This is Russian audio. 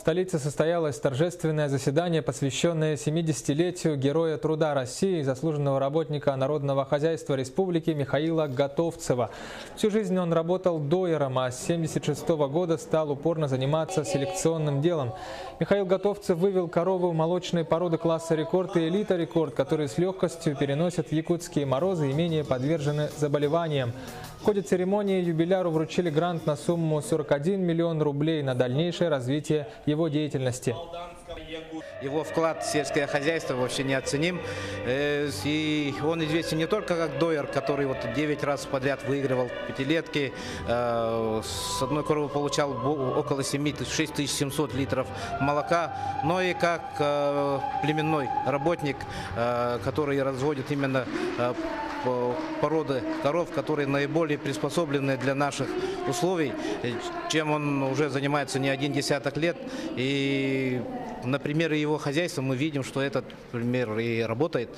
столице состоялось торжественное заседание, посвященное 70-летию Героя труда России, заслуженного работника народного хозяйства республики Михаила Готовцева. Всю жизнь он работал дойером, а с 1976 года стал упорно заниматься селекционным делом. Михаил Готовцев вывел коровы молочной породы класса рекорд и элита рекорд, которые с легкостью переносят якутские морозы и менее подвержены заболеваниям. В ходе церемонии юбиляру вручили грант на сумму 41 миллион рублей на дальнейшее развитие его деятельности. Его вклад в сельское хозяйство вообще неоценим. И он известен не только как дойер, который 9 раз подряд выигрывал пятилетки. С одной коровы получал около 6700 литров молока, но и как племенной работник, который разводит именно породы коров, которые наиболее приспособлены для наших условий, чем он уже занимается не один десяток лет. И на примере его хозяйства мы видим, что этот пример и работает.